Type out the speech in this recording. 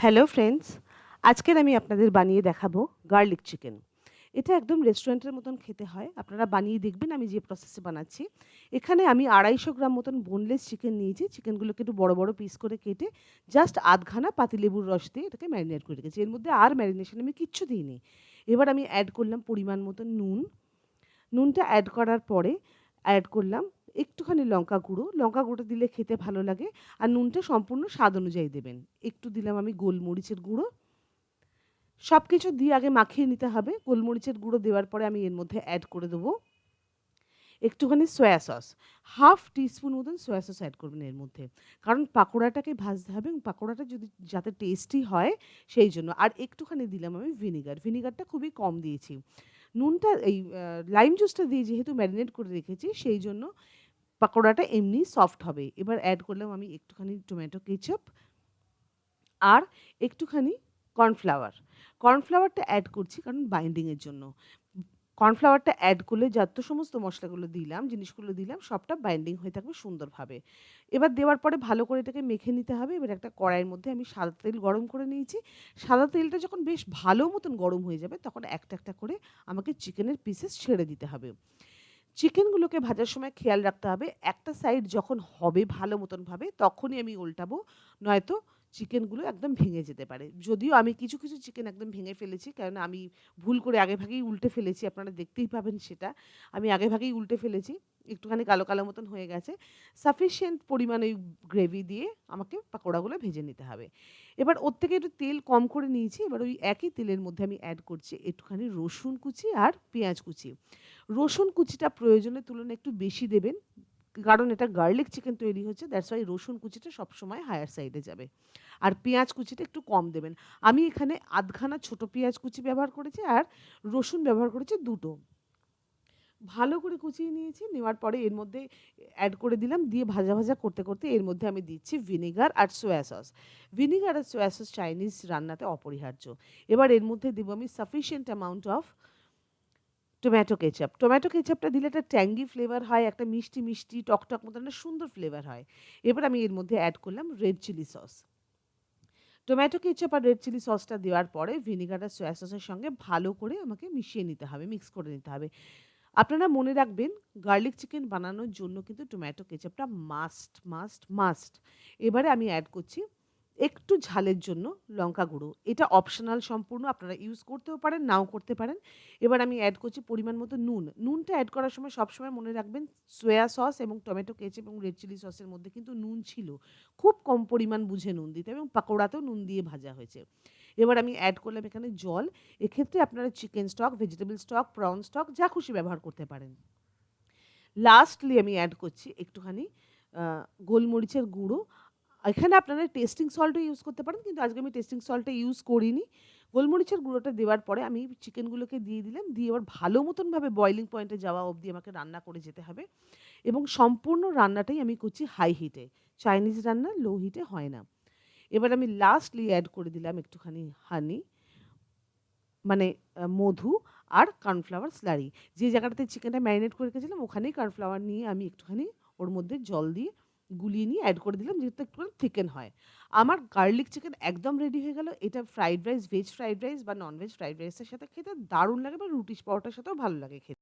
Hello friends, আজকের আমি আপনাদের বানিয়ে দেখাবো গার্লিক চিকেন। এটা একদম রেস্টুরেন্টের মতন খেতে হয়। আপনারা বানিয়ে দেখবেন আমি যে প্রসেসে বানাচ্ছি। এখানে আমি 250 গ্রাম মতন বোনলেস চিকেন নিয়েছি। চিকেনগুলোকে একটু বড়, বড় পিস করে কেটে জাস্ট আধখানা পাতিলেবুর রস দিয়ে এটাকে ম্যারিনেট করে রেখেছি। এর মধ্যে আর ম্যারিনেশন আমি কিচ্ছু দিইনি। এবার আমি অ্যাড করলাম পরিমাণ মতো নুন। নুনটা অ্যাড করার পরে অ্যাড করলাম একটুখানি লঙ্কা গুঁড়ো। লঙ্কা গুঁড়ো দিলে খেতে ভালো লাগে। আর নুনটা সম্পূর্ণ স্বাদ অনুযায়ী দেবেন। একটু দিলাম আমি গোলমরিচের গুঁড়ো। সবকিছু দিয়ে আগে মাখিয়ে নিতে হবে। গোলমরিচের গুঁড়ো দেওয়ার পরে আমি এর মধ্যে অ্যাড করে দেবো একটুখানি সয়া সস। হাফ টিস্পুন মতন সয়া সস অ্যাড করবেন এর মধ্যে। কারণ পাকোড়াটাকে ভাজতে হবে এবং পাকোড়াটা যদি যাতে টেস্টি হয় সেই জন্য। আর একটুখানি দিলাম আমি ভিনিগার। ভিনিগারটা খুবই কম দিয়েছি। নুনটা এই লাইম জুসটা দিয়ে যেহেতু ম্যারিনেট করে রেখেছি সেই জন্য পাকোড়াটা এমনি সফট হবে। এবার অ্যাড করলাম আমি একটুখানি টমেটো কেচাপ আর একটুখানি কর্নফ্লাওয়ার। কর্নফ্লাওয়ারটা অ্যাড করছি কারণ বাইন্ডিং এর জন্য। কর্নফ্লাওয়ারটা অ্যাড করলে যত সমস্ত মসলাগুলো দিলাম, জিনিসগুলো দিলাম সবটা বাইন্ডিং হয়ে থাকবে সুন্দরভাবে। এবার দেওয়ার পরে ভালো করে এটাকে মেখে নিতে হবে। এবার একটা কড়াইয়ের মধ্যে আমি সাদা তেল গরম করে নিয়েছি। সাদা তেলটা যখন বেশ ভালো মতন গরম হয়ে যাবে তখন একটা, একটা করে আমাকে চিকেনের পিসেস ছেড়ে দিতে হবে। চিকেনগুলোকে ভাজার সময় খেয়াল রাখতে হবে একটা সাইড যখন হবে ভালো মতন ভাবে তখনই আমি উল্টাবো, নয়তো চিকেনগুলো একদম ভেঙে যেতে পারে। যদিও আমি কিছু, কিছু চিকেন একদম ভেঙে ফেলেছি কারণ আমি ভুল করে আগেভাগেই উল্টে ফেলেছি। আপনারা দেখতেই পাবেন সেটা। আমি আগেভাগেই উল্টে ফেলেছি। একটুখানি কালো, কালো মতন হয়ে গেছে। সাফিসিয়েন্ট পরিমাণ ওই গ্রেভি দিয়ে আমাকে পাকোড়াগুলো ভেজে নিতে হবে। এবার ওর থেকে একটু তেল কম করে নিয়েছি। এবার ওই একই তেলের মধ্যে আমি অ্যাড করছি একটুখানি রসুন কুচি আর পেঁয়াজ কুচি। রসুন কুচিটা প্রয়োজনের তুলনায় একটু বেশি দেবেন। কারণ এটা গার্লিক চিকেন তৈরি হচ্ছে দ্যাটস ওয়াই রসুন কুচিটা সবসময় হায়ার সাইডে যাবে। আর পেঁয়াজ কুচিটা একটু কম দেবেন। আমি এখানে আধখানা ছোট পেঁয়াজ কুচি ব্যবহার করেছি আর রসুন ব্যবহার করেছি ২ টো। ভালো করে কুচিয়ে নিয়েছি। নেওয়ার পরে এর মধ্যে অ্যাড করে দিলাম। দিয়ে ভাজা, ভাজা করতে, করতে এর মধ্যে আমি দিচ্ছি ভিনেগার আর সোয়া সস। ভিনেগার আর সোয়া সস চাইনিজ রান্নাতে অপরিহার্য। এবার এর মধ্যে দেব আমি sufficient amount of tomato ketchup. Tomato কেচাপটা দিলে একটা ট্যাঙ্গি ফ্লেভার হয়, একটা মিষ্টি, মিষ্টি টকটক মতন একটা সুন্দর ফ্লেভার হয়। এবার আমি এর মধ্যে অ্যাড করলাম red chilli sauce. Tomato ketchup আর রেড চিলি সসটা দেওয়ার পরে ভিনেগার আর সোয়া সসের সঙ্গে ভালো করে আমাকে মিশিয়ে নিতে হবে, মিক্স করে নিতে হবে। আপনারা মনে রাখবেন গার্লিক চিকেন বানানোর জন্য কিন্তু টমেটো কেচাপটা মাস্ট, মাস্ট, মাস্ট। এবারে আমি অ্যাড করছি একটু ঝালের জন্য লঙ্কা গুঁড়ো। এটা অপশনাল সম্পূর্ণ। আপনারা ইউজ করতেও পারেন, নাও করতে পারেন। এবার আমি অ্যাড করছি পরিমাণ মতো নুন। নুনটা অ্যাড করার সময় সবসময় মনে রাখবেন সোয়া সস এবং টমেটো কেচাপ এবং রেড চিলি সসের মধ্যে কিন্তু নুন ছিল। খুব কম পরিমাণ বুঝে নুন দিতে হবে এবং পাকোড়াতেও নুন দিয়ে ভাজা হয়েছে। এবার আমি অ্যাড করলাম এখানে জল। এক্ষেত্রে আপনারা chicken stock, vegetable stock, prawn stock যা খুশি ব্যবহার করতে পারেন। লাস্টলি আমি অ্যাড করছি একটুখানি আ গোলমরিচের গুঁড়ো। এখানে আপনারা টেস্টিং সল্টও ইউজ করতে পারেন। কিন্তু আজকে আমি টেস্টিং সল্টটা ইউজ করিনি। গোলমরিচের গুঁড়োটা দেওয়ার পরে আমি চিকেনগুলোকে দিয়ে দিলাম। দিয়ে এবার ভালো মতনভাবে বয়েলিং পয়েন্টে যাওয়া অবধি আমাকে রান্না করে যেতে হবে। এবং সম্পূর্ণ রান্নাটাই আমি করছি হাই হিটে। চাইনিজ রান্না লো হিটে হয় না। এবার আমি লাস্টলি অ্যাড করে দিলাম একটুখানি হানি মানে মধু আর কর্নফ্লাওয়ার স্লারি। যে জায়গাটাতে চিকেনটা ম্যারিনেট করে রেখেছিলাম ওখানেই কর্নফ্লাওয়ার নিয়ে আমি একটুখানি ওর মধ্যে জল দিয়ে গুলিয়ে নিয়ে অ্যাড করে দিলাম যেহেতু একটুখানি থিকেন হয়। আমার গার্লিক চিকেন একদম রেডি হয়ে গেল। এটা fried rice, veg fried rice বা নন ভেজ ফ্রাইড রাইসের সাথে খেতে দারুণ লাগে বা রুটি পরোটার সাথেও ভালো লাগে খেতে।